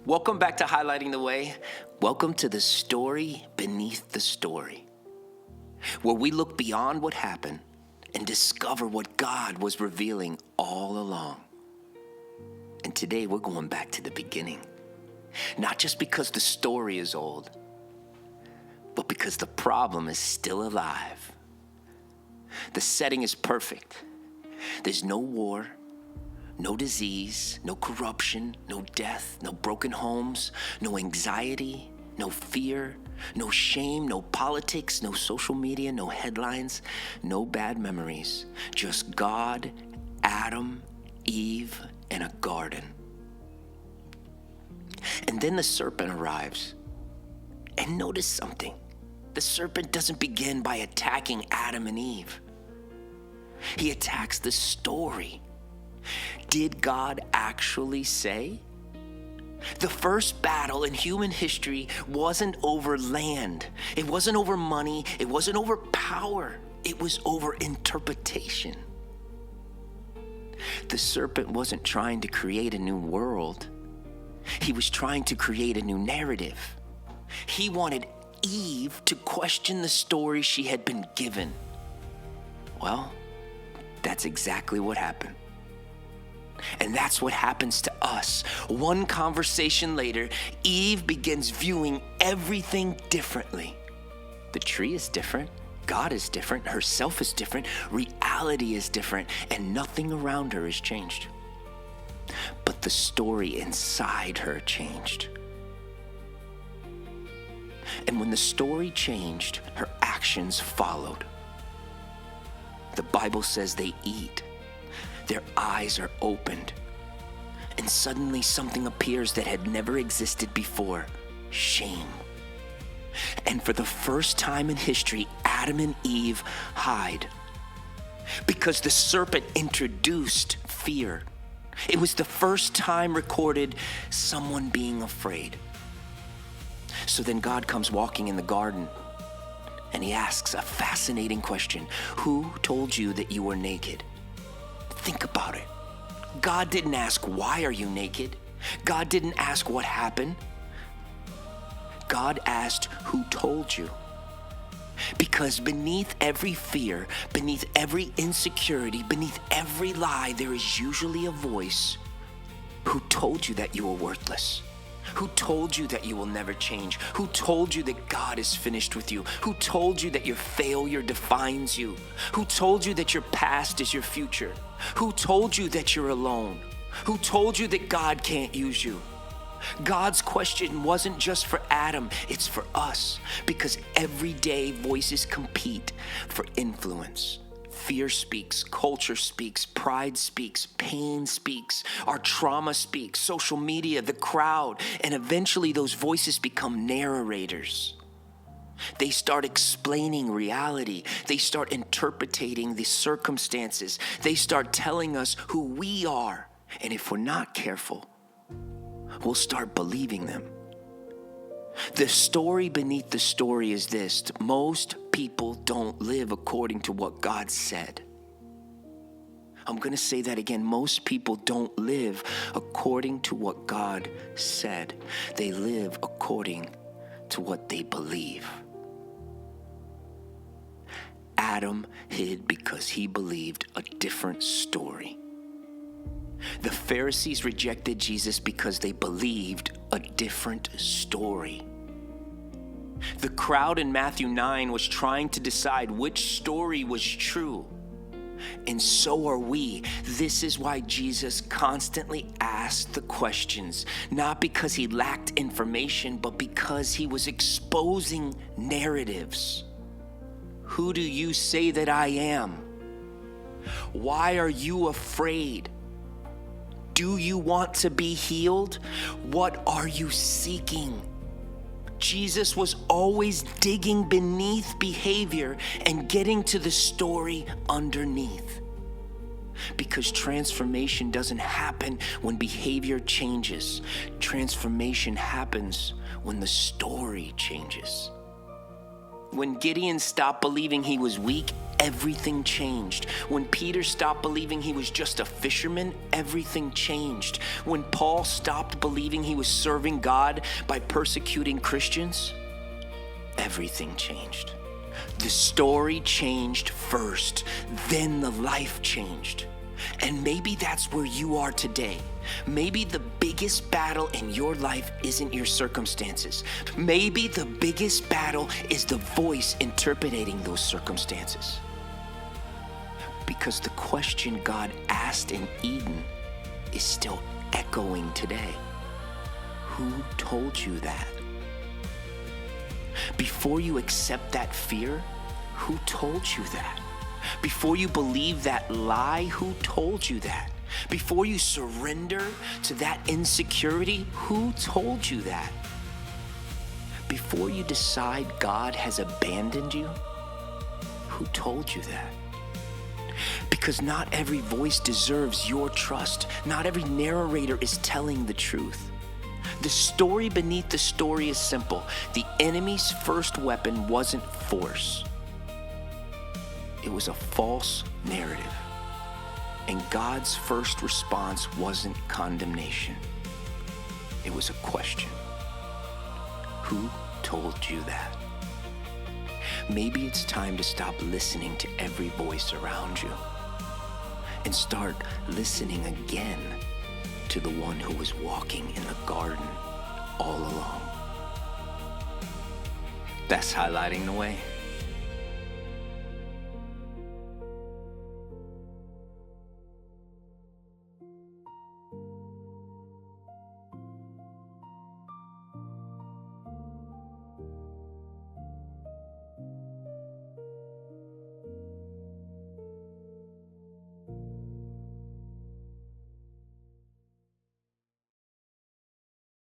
Welcome back to Highlighting the Way. Welcome to the story beneath the story, where we look beyond what happened and discover what God was revealing all along. And today we're going back to the beginning, not just because the story is old, but because the problem is still alive. The setting is perfect. There's no war, no disease, no corruption, no death, no broken homes, no anxiety, no fear, no shame, no politics, no social media, no headlines, no bad memories. Just God, Adam, Eve, and a garden. And then the serpent arrives. And notice something. The serpent doesn't begin by attacking Adam and Eve. He attacks the story. Did God actually say? The first battle in human history wasn't over land. It wasn't over money. It wasn't over power. It was over interpretation. The serpent wasn't trying to create a new world. He was trying to create a new narrative. He wanted Eve to question the story she had been given. Well, that's exactly what happened. And that's what happens to us. One conversation later, Eve begins viewing everything differently. The tree is different. God is different. Herself is different. Reality is different. And nothing around her has changed. But the story inside her changed. And when the story changed, her actions followed. The Bible says they eat. Their eyes are opened. And suddenly something appears that had never existed before. Shame. And for the first time in history, Adam and Eve hide. Because the serpent introduced fear. It was the first time recorded someone being afraid. So then God comes walking in the garden. And he asks a fascinating question. Who told you that you were naked? Think about it. God didn't ask, why are you naked? God didn't ask what happened. God asked, who told you? Because beneath every fear, beneath every insecurity, beneath every lie, there is usually a voice. Who told you that you were worthless? Who told you that you will never change? Who told you that God is finished with you? Who told you that your failure defines you? Who told you that your past is your future? Who told you that you're alone? Who told you that God can't use you? God's question wasn't just for Adam, it's for us. Because every day voices compete for influence. Fear speaks, culture speaks, pride speaks, pain speaks, our trauma speaks, social media, the crowd, and eventually those voices become narrators. They start explaining reality. They start interpreting the circumstances. They start telling us who we are. And if we're not careful, we'll start believing them. The story beneath the story is this: most people don't live according to what God said. I'm going to say that again. Most people don't live according to what God said. They live according to what they believe. Adam hid because he believed a different story. The Pharisees rejected Jesus because they believed a different story. The crowd in Matthew 9 was trying to decide which story was true. And so are we. This is why Jesus constantly asked the questions, not because he lacked information, but because he was exposing narratives. Who do you say that I am? Why are you afraid? Do you want to be healed? What are you seeking? Jesus was always digging beneath behavior and getting to the story underneath. Because transformation doesn't happen when behavior changes. Transformation happens when the story changes. When Gideon stopped believing he was weak everything changed. When Peter stopped believing he was just a fisherman, everything changed. When Paul stopped believing he was serving God by persecuting Christians, everything changed. The story changed first, then the life changed. And maybe that's where you are today. Maybe the biggest battle in your life isn't your circumstances. Maybe the biggest battle is the voice interpreting those circumstances. Because the question God asked in Eden is still echoing today. Who told you that? Before you accept that fear, who told you that? Before you believe that lie, who told you that? Before you surrender to that insecurity, who told you that? Before you decide God has abandoned you, who told you that? Because not every voice deserves your trust. Not every narrator is telling the truth. The story beneath the story is simple. The enemy's first weapon wasn't force. It was a false narrative. And God's first response wasn't condemnation. It was a question. Who told you that? Maybe it's time to stop listening to every voice around you and start listening again to the one who was walking in the garden all along. That's highlighting the way.